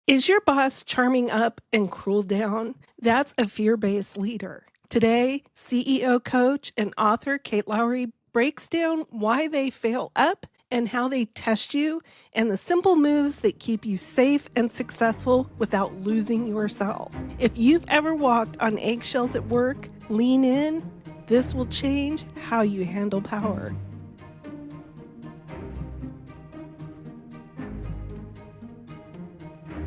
Is your boss charming up and cruel down? That's a fear-based leader. Today, CEO coach and author Kate Lowry breaks down why they fail up and how they test you and the simple moves that keep you safe and successful without losing yourself. If you've ever walked on eggshells at work, lean in. This will change how you handle power.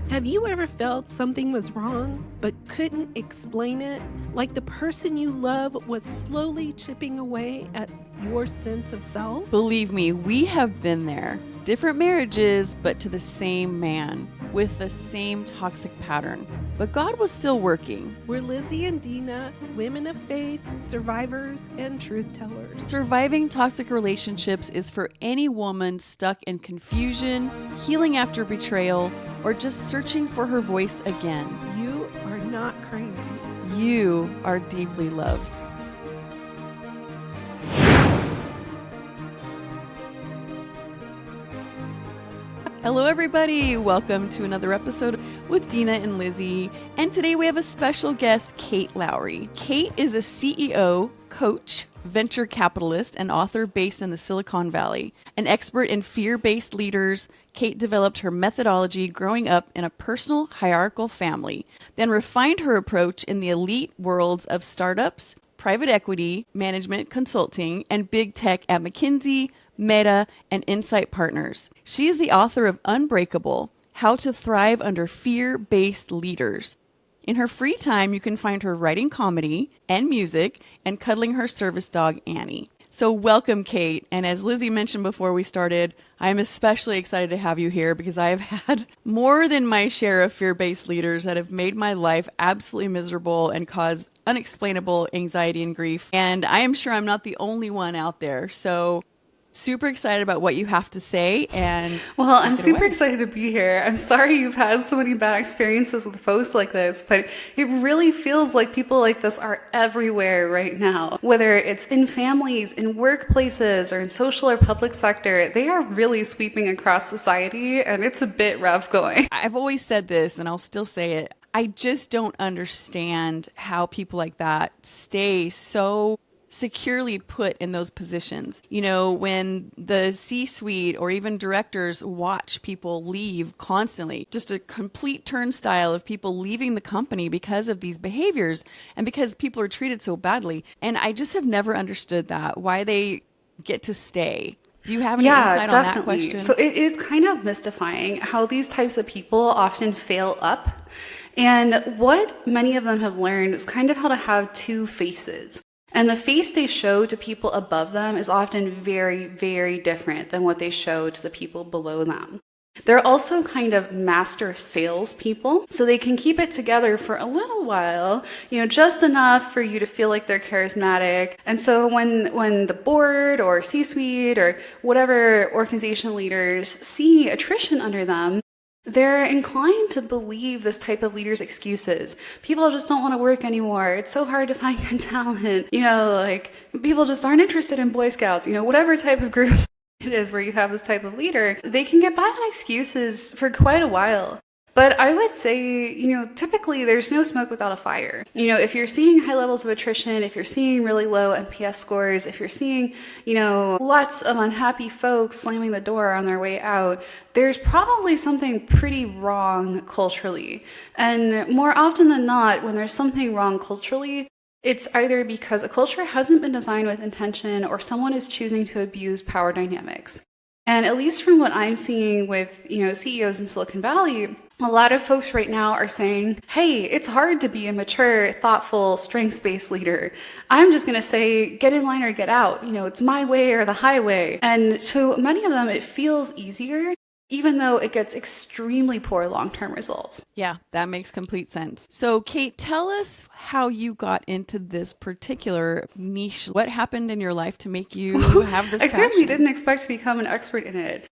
Have you ever felt something was wrong but couldn't explain it? Like the person you love was slowly chipping away at your sense of self? Believe me, we have been there. Different marriages, but to the same man, with the same toxic pattern. But God was still working. We're Lizzie and Dina, women of faith, survivors, and truth tellers. Surviving toxic relationships is for any woman stuck in confusion, healing after betrayal, or just searching for her voice again. You are not crazy. You are deeply loved. Hello, everybody. Welcome to another episode with Dina and Lizzie. And today we have a special guest, Kate Lowry. Kate is a CEO, coach, venture capitalist, and author based in the Silicon Valley. An expert in fear-based leaders, Kate developed her methodology growing up in a personal hierarchical family, then refined her approach in the elite worlds of startups, private equity, management consulting, and big tech at McKinsey, Meta, and Insight Partners. She is the author of Unbreakable: How to Thrive Under Fear-Based Leaders. In her free time, you can find her writing comedy and music and cuddling her service dog, Annie. So welcome, Kate. And as Lizzie mentioned before we started, I'm especially excited to have you here because I have had more than my share of fear-based leaders that have made my life absolutely miserable and caused unexplainable anxiety and grief. And I am sure I'm not the only one out there. So super excited about what you have to say. And well, I'm super excited to be here. I'm sorry you've had so many bad experiences with folks like this, but it really feels like people like this are everywhere right now. Whether it's in families, in workplaces, or in social or public sector, they are really sweeping across society, and it's a bit rough going. I've always said this, and I'll still say it. I just don't understand how people like that stay so securely put in those positions. You know, when the C-suite or even directors watch people leave constantly, just a complete turnstile of people leaving the company because of these behaviors and because people are treated so badly. And I just have never understood that, why they get to stay. Do you have any insight on that question? So it is kind of mystifying how these types of people often fail up. And what many of them have learned is kind of how to have two faces. And the face they show to people above them is often very, very different than what they show to the people below them. They're also kind of master salespeople, so they can keep it together for a little while, just enough for you to feel like they're charismatic. And so when the board or C-suite or whatever organizational leaders see attrition under them, they're inclined to believe this type of leader's excuses. People just don't want to work anymore. It's so hard to find good talent. Like people just aren't interested in Boy Scouts. Whatever type of group it is where you have this type of leader, they can get by on excuses for quite a while. But I would say, typically there's no smoke without a fire. If you're seeing high levels of attrition, if you're seeing really low NPS scores, if you're seeing, lots of unhappy folks slamming the door on their way out, there's probably something pretty wrong culturally. And more often than not, when there's something wrong culturally, it's either because a culture hasn't been designed with intention or someone is choosing to abuse power dynamics. And at least from what I'm seeing with, CEOs in Silicon Valley, a lot of folks right now are saying, hey, it's hard to be a mature, thoughtful, strengths-based leader. I'm just going to say, get in line or get out. It's my way or the highway. And to many of them, it feels easier, even though it gets extremely poor long-term results. Yeah, that makes complete sense. So Kate, tell us how you got into this particular niche. What happened in your life to make you have this I passion? certainly didn't expect to become an expert in it.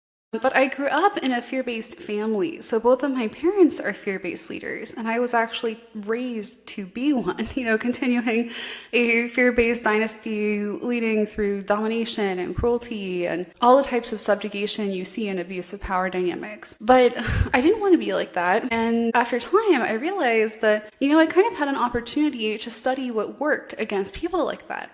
But I grew up in a fear-based family. So both of my parents are fear-based leaders. And I was actually raised to be one, continuing a fear-based dynasty leading through domination and cruelty and all the types of subjugation you see in abusive power dynamics. But I didn't want to be like that. And after time, I realized that, I kind of had an opportunity to study what worked against people like that.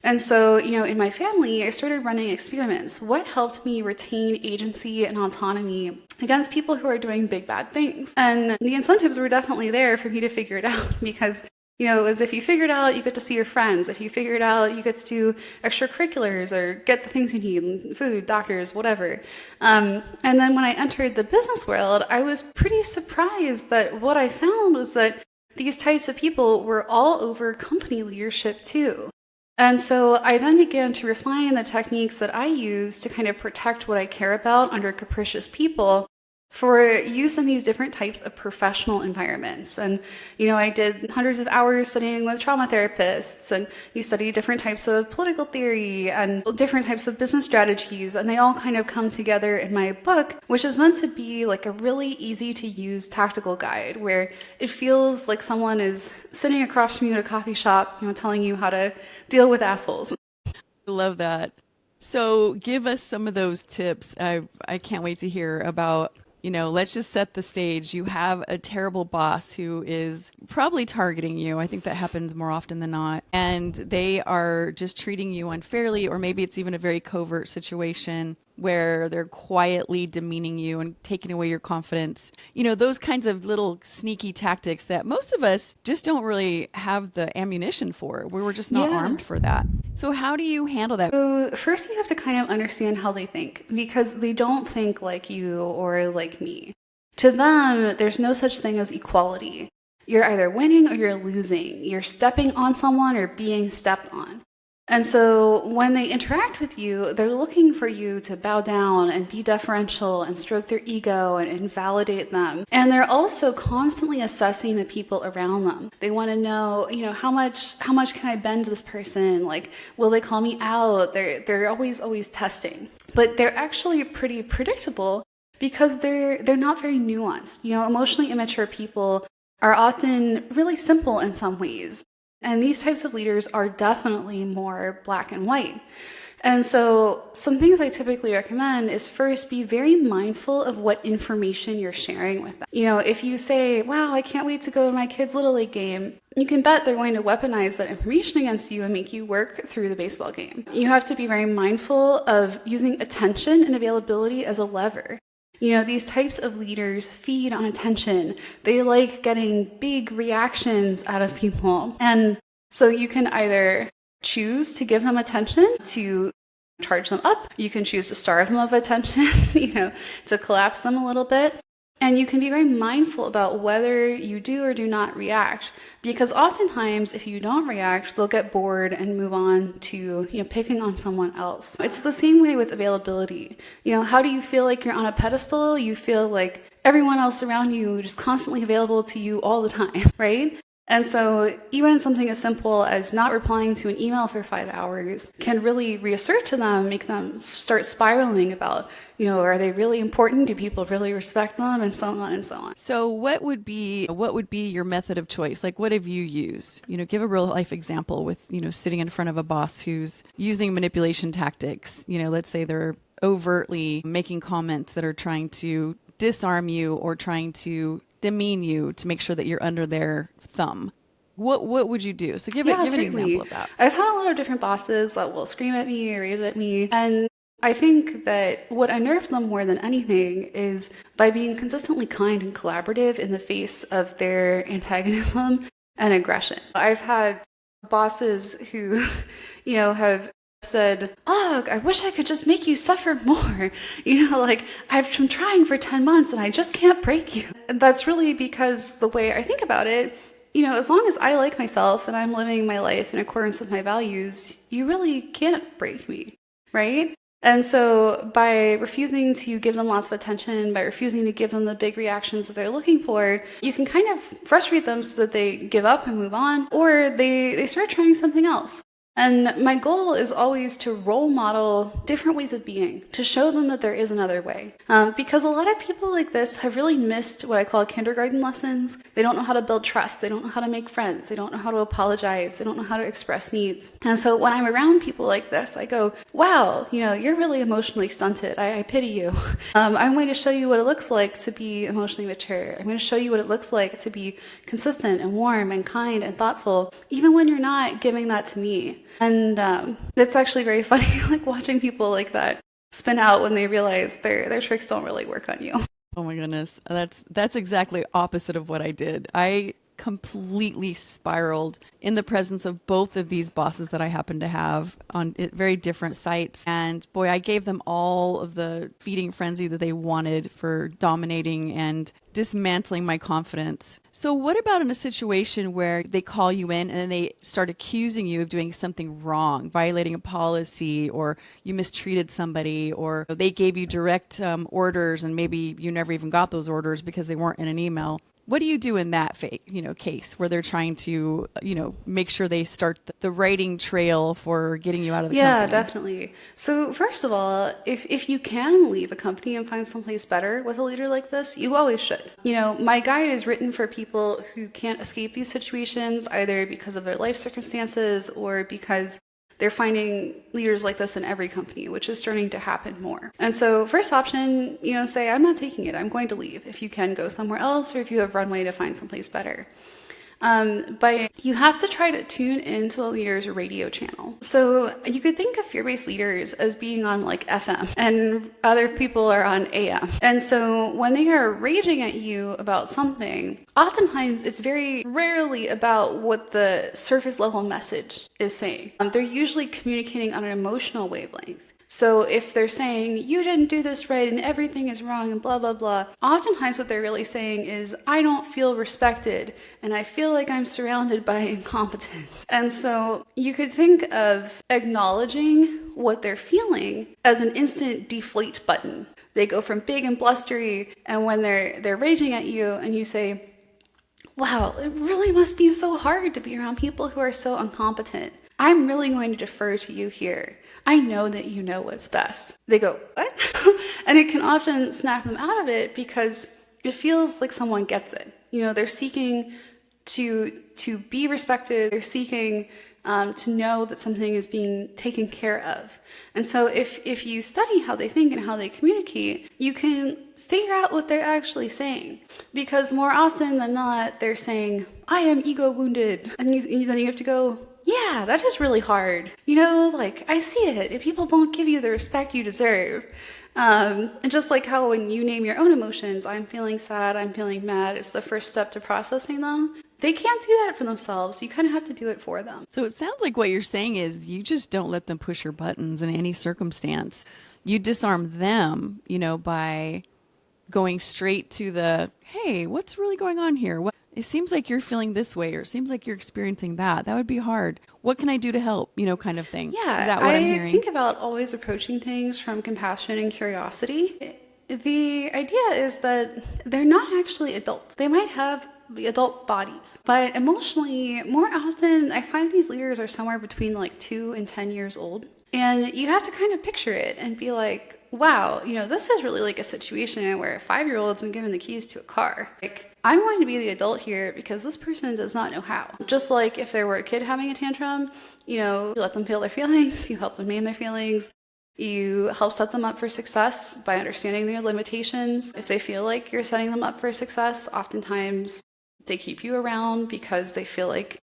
And so, in my family, I started running experiments. What helped me retain agency and autonomy against people who are doing big, bad things? And the incentives were definitely there for me to figure it out because, it was if you figure it out, you get to see your friends. If you figure it out, you get to do extracurriculars or get the things you need, food, doctors, whatever. And then when I entered the business world, I was pretty surprised that what I found was that these types of people were all over company leadership too. And so I then began to refine the techniques that I use to kind of protect what I care about under capricious people for use in these different types of professional environments. And, I did hundreds of hours studying with trauma therapists, and you study different types of political theory and different types of business strategies, and they all kind of come together in my book, which is meant to be like a really easy to use tactical guide where it feels like someone is sitting across from you at a coffee shop, telling you how to deal with assholes. I love that. So give us some of those tips. I can't wait to hear about, let's just set the stage. You have a terrible boss who is probably targeting you. I think that happens more often than not. And they are just treating you unfairly, or maybe it's even a very covert situation where they're quietly demeaning you and taking away your confidence. Those kinds of little sneaky tactics that most of us just don't really have the ammunition for. We're just not armed for that. So how do you handle that? So first you have to kind of understand how they think, because they don't think like you or like me. To them, there's no such thing as equality. You're either winning or you're losing. You're stepping on someone or being stepped on. And so when they interact with you, they're looking for you to bow down and be deferential and stroke their ego and invalidate them. And they're also constantly assessing the people around them. They want to know, how much can I bend this person? Like, will they call me out? They're always testing. But they're actually pretty predictable because they're not very nuanced. Emotionally immature people are often really simple in some ways. And these types of leaders are definitely more black and white. And so some things I typically recommend is first be very mindful of what information you're sharing with them. If you say, wow, I can't wait to go to my kid's Little League game, you can bet they're going to weaponize that information against you and make you work through the baseball game. You have to be very mindful of using attention and availability as a lever. These types of leaders feed on attention. They like getting big reactions out of people. And so you can either choose to give them attention, to charge them up. You can choose to starve them of attention, to collapse them a little bit. And you can be very mindful about whether you do or do not react, because oftentimes if you don't react, they'll get bored and move on to, picking on someone else. It's the same way with availability. How do you feel like you're on a pedestal? You feel like everyone else around you is just constantly available to you all the time, right? And so even something as simple as not replying to an email for 5 hours can really reassert to them, make them start spiraling about, are they really important? Do people really respect them? And so on and so on. So what would be your method of choice? Like, what have you used? Give a real life example with, sitting in front of a boss who's using manipulation tactics. Let's say they're overtly making comments that are trying to disarm you or trying to demean you to make sure that you're under their thumb. What would you do? So give an example of that. I've had a lot of different bosses that will scream at me or rage at me. And I think that what unnerves them more than anything is by being consistently kind and collaborative in the face of their antagonism and aggression. I've had bosses who, have said, ugh, I wish I could just make you suffer more. I've been trying for 10 months and I just can't break you. And that's really because the way I think about it, as long as I like myself and I'm living my life in accordance with my values, you really can't break me, right? And so by refusing to give them lots of attention, by refusing to give them the big reactions that they're looking for, you can kind of frustrate them so that they give up and move on, or they start trying something else. And my goal is always to role model different ways of being, to show them that there is another way. Because a lot of people like this have really missed what I call kindergarten lessons. They don't know how to build trust. They don't know how to make friends. They don't know how to apologize. They don't know how to express needs. And so when I'm around people like this, I go, wow, you're really emotionally stunted. I pity you. I'm going to show you what it looks like to be emotionally mature. I'm going to show you what it looks like to be consistent and warm and kind and thoughtful, even when you're not giving that to me. And it's actually very funny, like watching people like that spin out when they realize their tricks don't really work on you. Oh my goodness. That's exactly opposite of what I did. I completely spiraled in the presence of both of these bosses that I happen to have on very different sites. And boy, I gave them all of the feeding frenzy that they wanted for dominating and dismantling my confidence. So what about in a situation where they call you in and then they start accusing you of doing something wrong, violating a policy, or you mistreated somebody, or they gave you direct orders and maybe you never even got those orders because they weren't in an email? What do you do in that case where they're trying to, make sure they start the writing trail for getting you out of the company? Yeah, definitely. So first of all, if you can leave a company and find someplace better with a leader like this, you always should. My guide is written for people who can't escape these situations, either because of their life circumstances or because they're finding leaders like this in every company, which is starting to happen more. And so first option, say, I'm not taking it. I'm going to leave. If you can go somewhere else or if you have runway to find someplace better. But you have to try to tune into the leader's radio channel. So you could think of fear-based leaders as being on like FM and other people are on AM. And so when they are raging at you about something, oftentimes it's very rarely about what the surface level message is saying. They're usually communicating on an emotional wavelength. So if they're saying, you didn't do this right and everything is wrong and blah, blah, blah, oftentimes what they're really saying is, I don't feel respected and I feel like I'm surrounded by incompetence. And so you could think of acknowledging what they're feeling as an instant deflate button. They go from big and blustery, and when they're raging at you and you say, wow, it really must be so hard to be around people who are so incompetent. I'm really going to defer to you here. I know that you know what's best. They go, what? And it can often snap them out of it because it feels like someone gets it. They're seeking to be respected. They're seeking to know that something is being taken care of. And so if you study how they think and how they communicate, you can figure out what they're actually saying. Because more often than not, they're saying, I am ego wounded. And then you have to go, yeah, that is really hard. I see it. If people don't give you the respect you deserve. And just like how when you name your own emotions, I'm feeling sad, I'm feeling mad, it's the first step to processing them. They can't do that for themselves. You kind of have to do it for them. So it sounds like what you're saying is you just don't let them push your buttons in any circumstance. You disarm them, by going straight to the, hey, what's really going on here? It seems like you're feeling this way, or it seems like you're experiencing that. That would be hard. What can I do to help? Kind of thing. Yeah, is that what I'm hearing? I think about always approaching things from compassion and curiosity. The idea is that they're not actually adults. They might have adult bodies, but emotionally, more often, I find these leaders are somewhere between like 2 and 10 years old. And you have to kind of picture it and be like, wow, this is really like a situation where a 5-year-old's been given the keys to a car. I'm going to be the adult here because this person does not know how. Just like if there were a kid having a tantrum, you let them feel their feelings, you help them name their feelings, you help set them up for success by understanding their limitations. If they feel like you're setting them up for success, oftentimes they keep you around because they feel like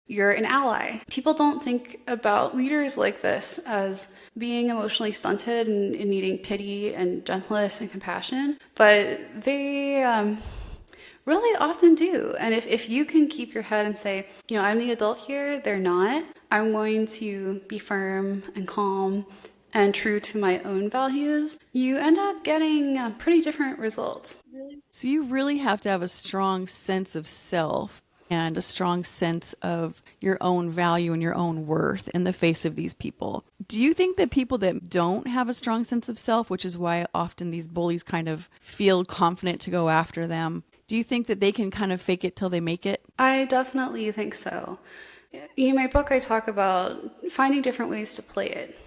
you're an ally. People don't think about leaders like this as being emotionally stunted and needing pity and gentleness and compassion, but they really often do. And if you can keep your head and say, I'm the adult here, they're not, I'm going to be firm and calm and true to my own values, you end up getting pretty different results. So you really have to have a strong sense of self and a strong sense of your own value and your own worth in the face of these people. Do you think that people that don't have a strong sense of self, which is why often these bullies kind of feel confident to go after them, do you think that they can kind of fake it till they make it? I definitely think so. In my book, I talk about finding different ways to play it.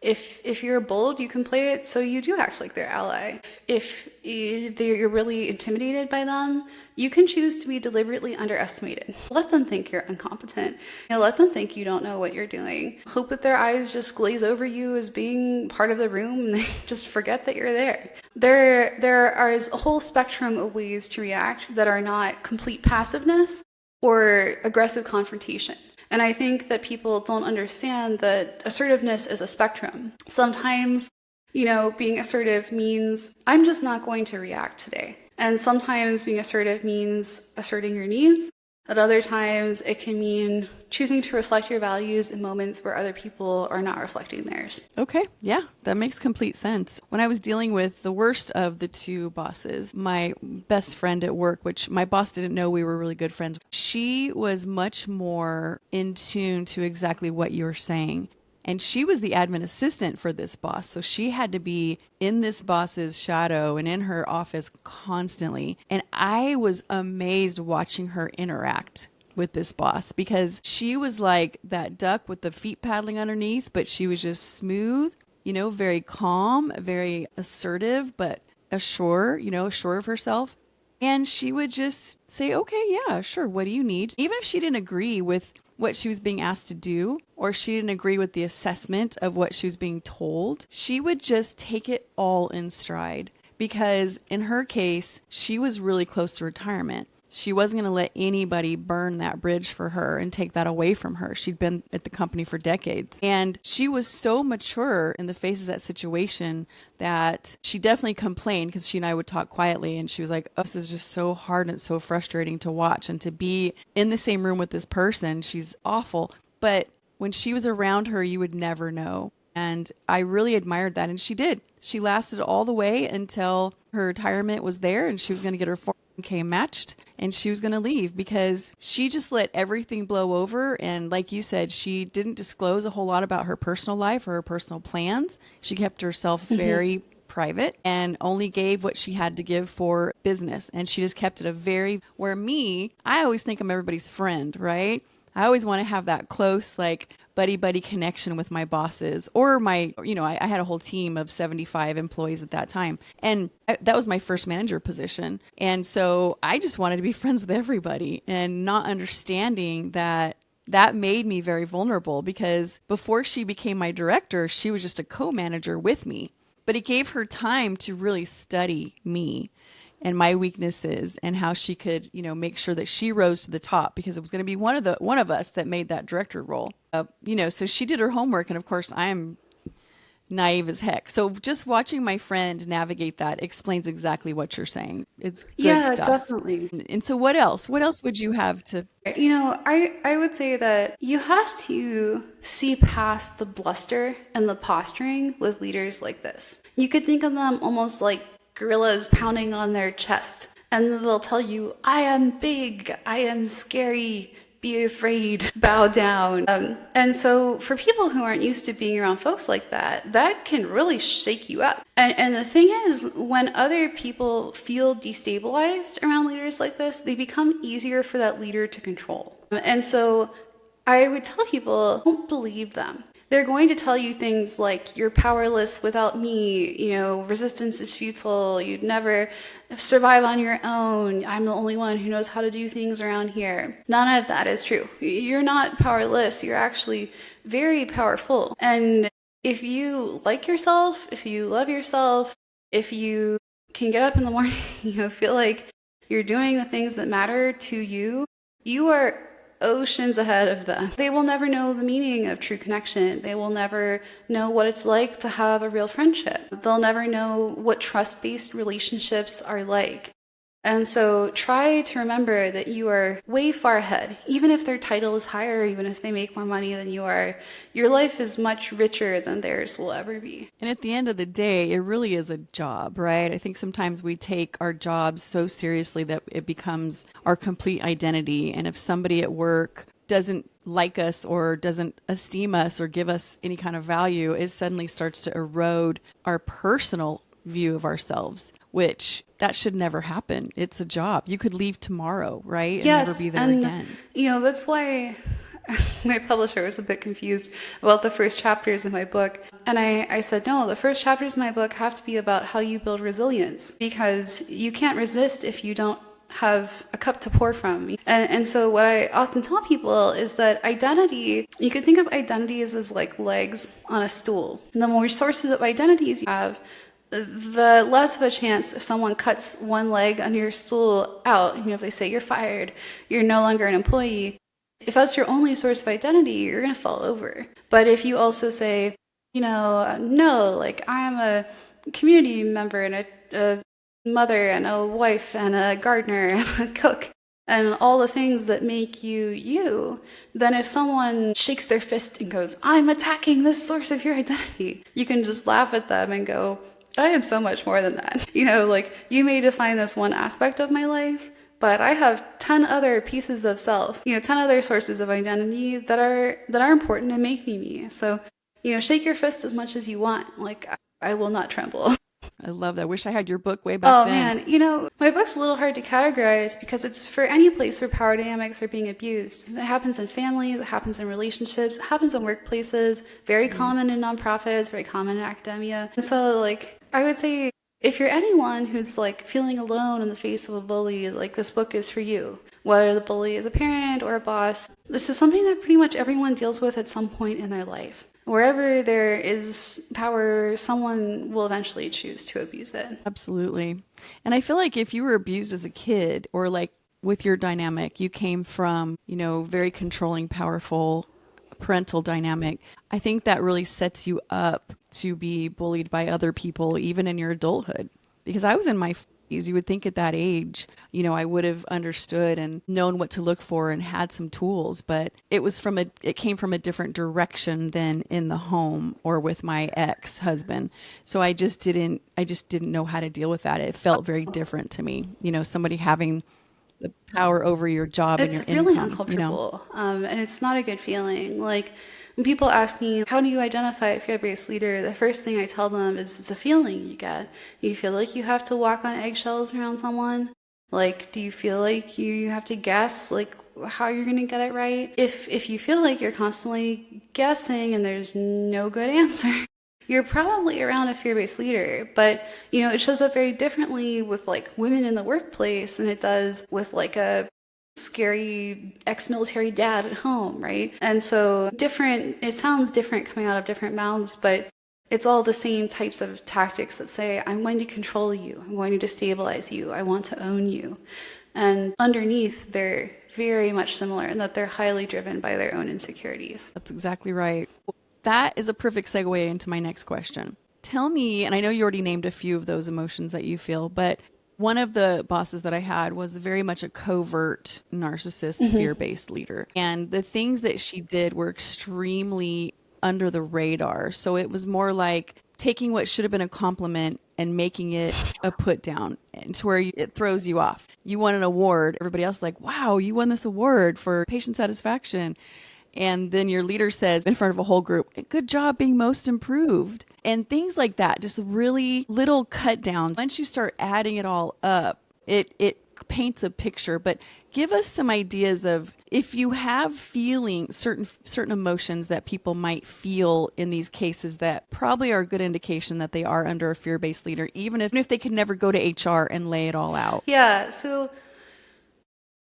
If you're bold, you can play it so you do act like their ally. If you're really intimidated by them, you can choose to be deliberately underestimated. Let them think you're incompetent. Let them think you don't know what you're doing. Hope that their eyes just glaze over you as being part of the room and they just forget that you're there. There is a whole spectrum of ways to react that are not complete passiveness or aggressive confrontation. And I think that people don't understand that assertiveness is a spectrum. Sometimes, being assertive means I'm just not going to react today. And sometimes being assertive means asserting your needs. At other times, it can mean choosing to reflect your values in moments where other people are not reflecting theirs. Okay. Yeah, that makes complete sense. When I was dealing with the worst of the two bosses, my best friend at work, which my boss didn't know we were really good friends, she was much more in tune to exactly what you were saying. And she was the admin assistant for this boss. So she had to be in this boss's shadow and in her office constantly. And I was amazed watching her interact with this boss because she was like that duck with the feet paddling underneath, but she was just smooth, very calm, very assertive, but assured of herself. And she would just say, okay, yeah, sure. What do you need? Even if she didn't agree with what she was being asked to do, or she didn't agree with the assessment of what she was being told, she would just take it all in stride. Because in her case, she was really close to retirement. She wasn't going to let anybody burn that bridge for her and take that away from her. She'd been at the company for decades. And she was so mature in the face of that situation that she definitely complained because she and I would talk quietly. And she was like, oh, this is just so hard and so frustrating to watch. And to be in the same room with this person, she's awful. But when she was around her, you would never know. And I really admired that. And she did. She lasted all the way until her retirement was there and she was going to get her 401k matched and she was going to leave because she just let everything blow over. And like you said, she didn't disclose a whole lot about her personal life or her personal plans. She kept herself very private and only gave what she had to give for business. And she just kept it where me, I always think I'm everybody's friend, right? I always want to have that close, like, buddy connection with my bosses or I had a whole team of 75 employees at that time. And that was my first manager position. And so I just wanted to be friends with everybody and not understanding that made me very vulnerable because before she became my director, she was just a co-manager with me. But it gave her time to really study me and my weaknesses and how she could, make sure that she rose to the top because it was going to be one of us that made that director role. So she did her homework. And of course, I'm naive as heck. So just watching my friend navigate that explains exactly what you're saying. It's good stuff. Definitely. And so what else? What else would you have to? I would say that you have to see past the bluster and the posturing with leaders like this. You could think of them almost like gorillas pounding on their chest, and they'll tell you, I am big, I am scary, be afraid, bow down. And so for people who aren't used to being around folks like that, that can really shake you up. And the thing is, when other people feel destabilized around leaders like this, they become easier for that leader to control. And so I would tell people, don't believe them. They're going to tell you things like, you're powerless without me, resistance is futile, you'd never survive on your own, I'm the only one who knows how to do things around here. None of that is true. You're not powerless, you're actually very powerful. And if you like yourself, if you love yourself, if you can get up in the morning, feel like you're doing the things that matter to you, you are oceans ahead of them. They will never know the meaning of true connection. They will never know what it's like to have a real friendship. They'll never know what trust-based relationships are like. And so try to remember that you are way far ahead. Even if their title is higher, even if they make more money than you are, your life is much richer than theirs will ever be. And at the end of the day, it really is a job, right? I think sometimes we take our jobs so seriously that it becomes our complete identity. And if somebody at work doesn't like us or doesn't esteem us or give us any kind of value, it suddenly starts to erode our personal view of ourselves, which that should never happen. It's a job. You could leave tomorrow, right? And Yes, never be there and again. that's why my publisher was a bit confused about the first chapters of my book. And I said, no, the first chapters of my book have to be about how you build resilience, because you can't resist if you don't have a cup to pour from. And so what I often tell people is that identity, you can think of identity as like legs on a stool. And the more sources of identities you have, the less of a chance if someone cuts one leg on your stool out, if they say you're fired, you're no longer an employee. If that's your only source of identity, you're going to fall over. But if you also say, no, like I'm a community member and a mother and a wife and a gardener and a cook and all the things that make you you, then if someone shakes their fist and goes, I'm attacking this source of your identity, you can just laugh at them and go, I am so much more than that. Like you may define this one aspect of my life, but I have 10 other pieces of self, 10 other sources of identity that are important and make me. So, shake your fist as much as you want. Like I will not tremble. I love that. I wish I had your book way back then. Man, my book's a little hard to categorize because it's for any place where power dynamics are being abused. It happens in families, it happens in relationships, it happens in workplaces, very common in nonprofits, very common in academia. And so, I would say if you're anyone who's feeling alone in the face of a bully, this book is for you. Whether the bully is a parent or a boss, this is something that pretty much everyone deals with at some point in their life. Wherever there is power, someone will eventually choose to abuse it. Absolutely. And I feel like if you were abused as a kid, or with your dynamic, you came from, very controlling, powerful parental dynamic, I think that really sets you up to be bullied by other people, even in your adulthood. Because I was in my 40s, you would think at that age, I would have understood and known what to look for and had some tools, but it came from a different direction than in the home or with my ex-husband. So I just didn't know how to deal with that. It felt very different to me, somebody having the power over your job and your income. It's really uncomfortable, and it's not a good feeling. When people ask me, how do you identify a fear-based leader? The first thing I tell them is it's a feeling you get. You feel like you have to walk on eggshells around someone? Do you feel like you have to guess, how you're going to get it right? If you feel like you're constantly guessing and there's no good answer, you're probably around a fear-based leader. But, it shows up very differently with, women in the workplace than it does with, a scary ex-military dad at home, right? And so it sounds different coming out of different mouths, but it's all the same types of tactics that say, I'm going to control you, I'm going to destabilize you, I want to own you. And underneath, they're very much similar in that they're highly driven by their own insecurities. That's exactly right. That is a perfect segue into my next question. Tell me, and I know you already named a few of those emotions that you feel, but one of the bosses that I had was very much a covert narcissist, fear-based leader. And the things that she did were extremely under the radar. So it was more like taking what should have been a compliment and making it a put down, and to where it throws you off. You won an award. Everybody else is like, wow, you won this award for patient satisfaction. And then your leader says in front of a whole group, good job being most improved. And things like that, just really little cut downs. Once you start adding it all up, it paints a picture. But give us some ideas of if you have certain emotions that people might feel in these cases that probably are a good indication that they are under a fear-based leader, even if they could never go to HR and lay it all out. Yeah, so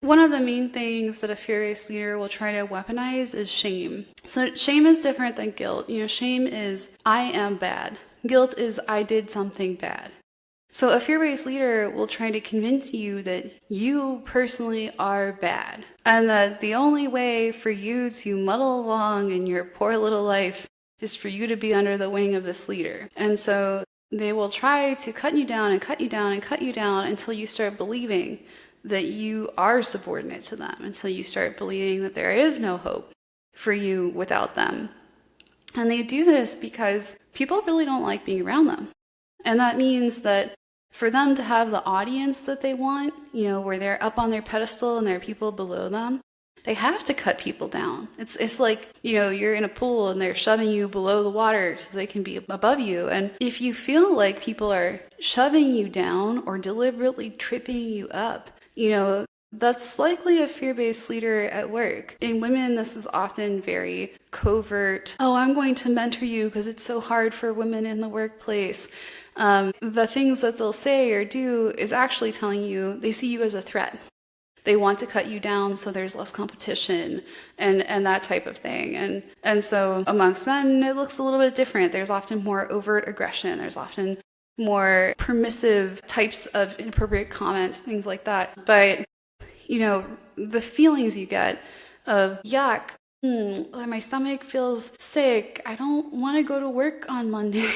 one of the main things that a fear-based leader will try to weaponize is shame. So shame is different than guilt. Shame is I am bad. Guilt is I did something bad. So a fear-based leader will try to convince you that you personally are bad, and that the only way for you to muddle along in your poor little life is for you to be under the wing of this leader. And so they will try to cut you down and cut you down and cut you down until you start believing that you are subordinate to them, until you start believing that there is no hope for you without them. And they do this because people really don't like being around them. And that means that for them to have the audience that they want, where they're up on their pedestal and there are people below them, they have to cut people down. It's like, you're in a pool and they're shoving you below the water so they can be above you. And if you feel like people are shoving you down or deliberately tripping you up, that's likely a fear-based leader at work. In women, this is often very covert. Oh, I'm going to mentor you because it's so hard for women in the workplace. The things that they'll say or do is actually telling you they see you as a threat. They want to cut you down so there's less competition and that type of thing. And so amongst men, it looks a little bit different. There's often more overt aggression. There's often more permissive types of inappropriate comments, things like that. But, the feelings you get of yuck, my stomach feels sick. I don't want to go to work on Monday.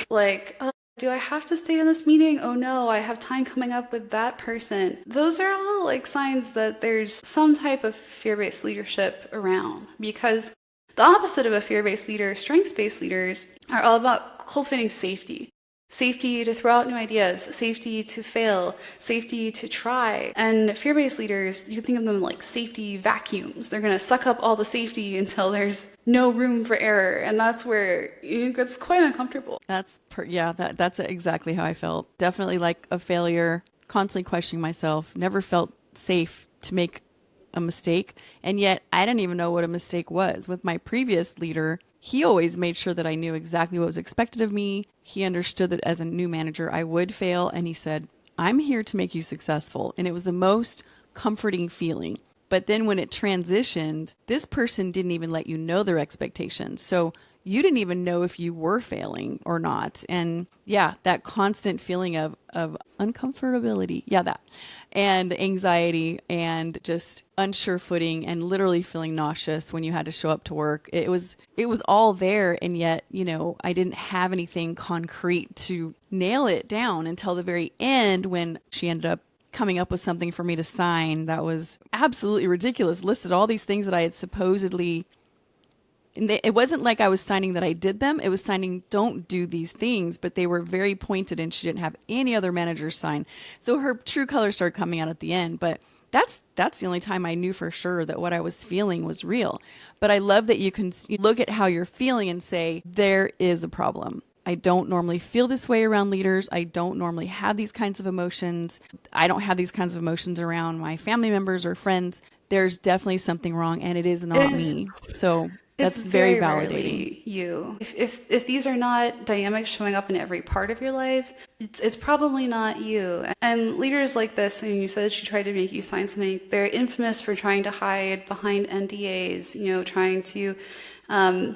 Do I have to stay in this meeting? Oh no, I have time coming up with that person. Those are all like signs that there's some type of fear-based leadership around, because the opposite of a fear-based leader, strengths-based leaders, are all about cultivating safety. Safety to throw out new ideas, safety to fail, safety to try. And fear-based leaders, you think of them like safety vacuums. They're going to suck up all the safety until there's no room for error. And that's where it gets quite uncomfortable. That's exactly how I felt. Definitely like a failure, constantly questioning myself, never felt safe to make a mistake. And yet I didn't even know what a mistake was. With my previous leader, he always made sure that I knew exactly what was expected of me. He understood that as a new manager, I would fail. And he said, I'm here to make you successful. And it was the most comforting feeling. But then when it transitioned, this person didn't even let you know their expectations. So you didn't even know if you were failing or not. And yeah, that constant feeling of uncomfortability. Yeah, that. And anxiety and just unsure footing and literally feeling nauseous when you had to show up to work. It was all there. And yet, I didn't have anything concrete to nail it down until the very end, when she ended up coming up with something for me to sign that was absolutely ridiculous. Listed all these things that I had supposedly. It wasn't like I was signing that I did them. It was signing, don't do these things, but they were very pointed and she didn't have any other managers sign. So her true colors started coming out at the end, but that's the only time I knew for sure that what I was feeling was real. But I love that you look at how you're feeling and say, there is a problem. I don't normally feel this way around leaders. I don't normally have these kinds of emotions. I don't have these kinds of emotions around my family members or friends. There's definitely something wrong and it is not me. So that's very validating. You. If these are not dynamics showing up in every part of your life, it's probably not you. And leaders like this, and you said that she tried to make you sign something, they're infamous for trying to hide behind NDAs, trying to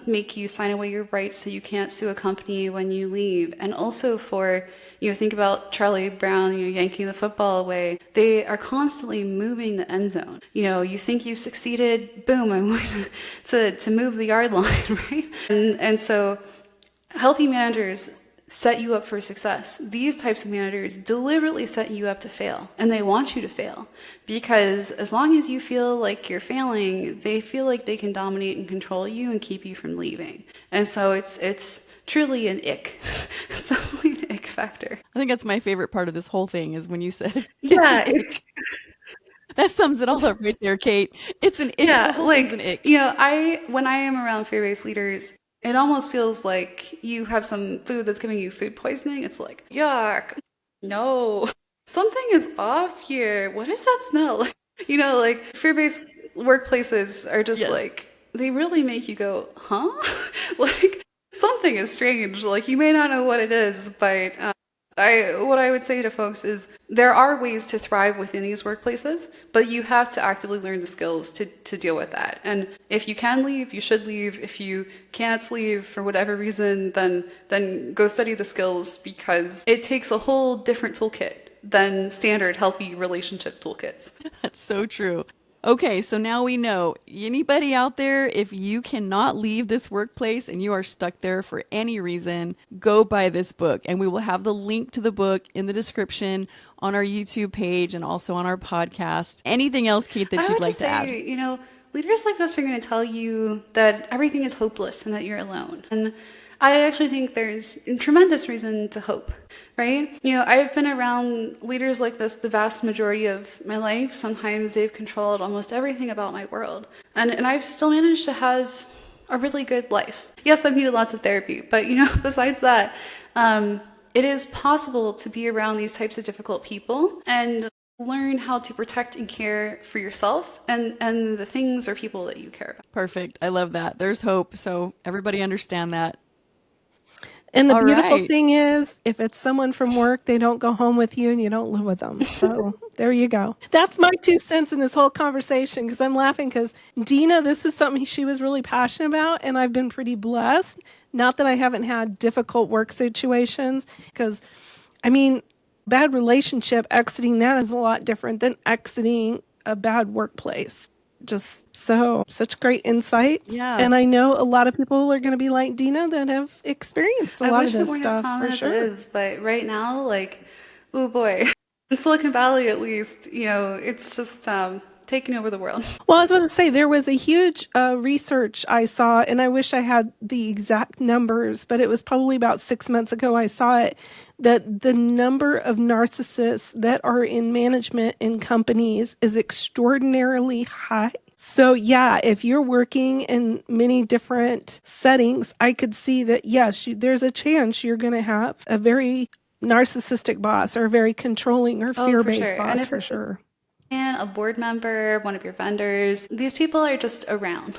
make you sign away your rights so you can't sue a company when you leave. And also for, think about Charlie Brown, yanking the football away. They are constantly moving the end zone. You think you've succeeded, boom, I'm going to move the yard line, right? And so healthy managers set you up for success. These types of managers deliberately set you up to fail, and they want you to fail, because as long as you feel like you're failing, they feel like they can dominate and control you and keep you from leaving. And so it's truly an ick. It's definitely an ick factor. I think that's my favorite part of this whole thing is when you said, yeah, that sums it all up right there, Kate. It's an ick. Yeah, the whole thing's an ick. When I am around fear-based leaders, it almost feels like you have some food that's giving you food poisoning. It's like, yuck, no, something is off here. What is that smell? Fear-based workplaces are just they really make you go, huh? Something is strange. You may not know what it is, but what I would say to folks is there are ways to thrive within these workplaces, but you have to actively learn the skills to deal with that. And if you can leave, you should leave. If you can't leave for whatever reason, then go study the skills, because it takes a whole different toolkit than standard healthy relationship toolkits. That's so true. Okay, so now we know, anybody out there, if you cannot leave this workplace and you are stuck there for any reason, go buy this book. And we will have the link to the book in the description on our YouTube page and also on our podcast. Anything else, Kate, that you'd like to add? Leaders like us are going to tell you that everything is hopeless and that you're alone. And I actually think there's tremendous reason to hope, right? I've been around leaders like this the vast majority of my life. Sometimes they've controlled almost everything about my world. And I've still managed to have a really good life. Yes, I've needed lots of therapy, but besides that, it is possible to be around these types of difficult people and learn how to protect and care for yourself and the things or people that you care about. Perfect. I love that. There's hope. So everybody understand that. And the All beautiful right. thing is, if it's someone from work, they don't go home with you and you don't live with them. So there you go. That's my 2 cents in this whole conversation, because I'm laughing because Dina, this is something she was really passionate about, and I've been pretty blessed. Not that I haven't had difficult work situations, because, I mean, bad relationship, exiting that is a lot different than exiting a bad workplace. Just such great insight. Yeah. And I know a lot of people are going to be like Dina that have experienced a I lot wish of it this weren't as stuff common for as sure. it is, but right now, like, oh boy, in Silicon Valley at least, it's just taking over the world. Well, I was about to say there was a huge research I saw, and I wish I had the exact numbers, but it was probably about 6 months ago I saw it, that the number of narcissists that are in management in companies is extraordinarily high. So yeah, if you're working in many different settings, I could see that, yes, there's a chance you're going to have a very narcissistic boss or a very controlling or Oh, for fear-based sure. And boss if for it's sure. a board member, one of your vendors, these people are just around.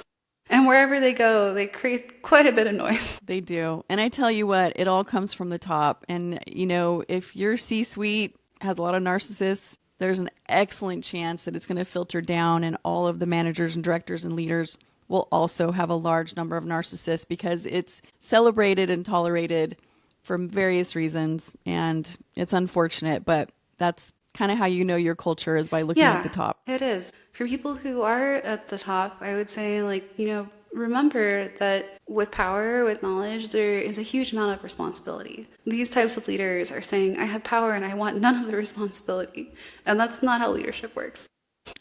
And wherever they go, they create quite a bit of noise. They do. And I tell you what, it all comes from the top. And, if your C-suite has a lot of narcissists, there's an excellent chance that it's going to filter down, and all of the managers and directors and leaders will also have a large number of narcissists, because it's celebrated and tolerated for various reasons. And it's unfortunate, but that's kind of how you know your culture, is by looking at the top. It is. For people who are at the top, I would say, remember that with power, with knowledge, there is a huge amount of responsibility. These types of leaders are saying, I have power and I want none of the responsibility. And that's not how leadership works.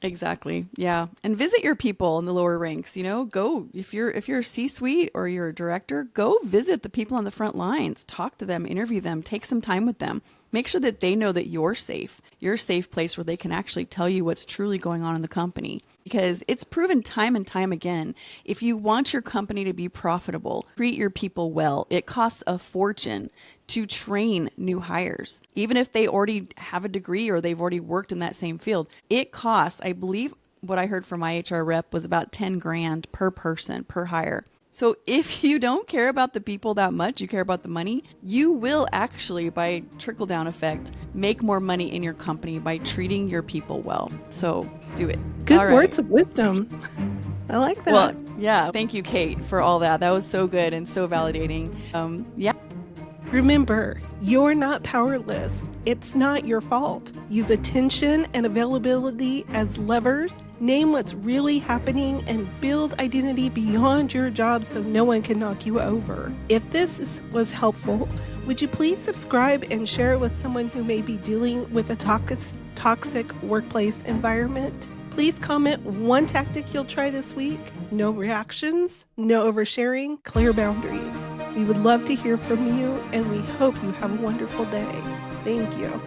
Exactly. Yeah. And visit your people in the lower ranks, go, if you're a C-suite or you're a director, go visit the people on the front lines, talk to them, interview them, take some time with them. Make sure that they know that you're safe. You're a safe place where they can actually tell you what's truly going on in the company. Because it's proven time and time again, if you want your company to be profitable, treat your people well. It costs a fortune to train new hires. Even if they already have a degree or they've already worked in that same field, it costs, I believe what I heard from my HR rep was about 10 grand per person, per hire. So if you don't care about the people that much, you care about the money, you will actually, by trickle-down effect, make more money in your company by treating your people well. So do it. Good All right. words of wisdom. I like that. Well, yeah. Thank you, Kate, for all that. That was so good and so validating. Yeah. Remember, you're not powerless. It's not your fault. Use attention and availability as levers. Name what's really happening and build identity beyond your job so no one can knock you over. If this was helpful, would you please subscribe and share it with someone who may be dealing with a toxic workplace environment? Please comment one tactic you'll try this week. No reactions, no oversharing, clear boundaries. We would love to hear from you, and we hope you have a wonderful day. Thank you.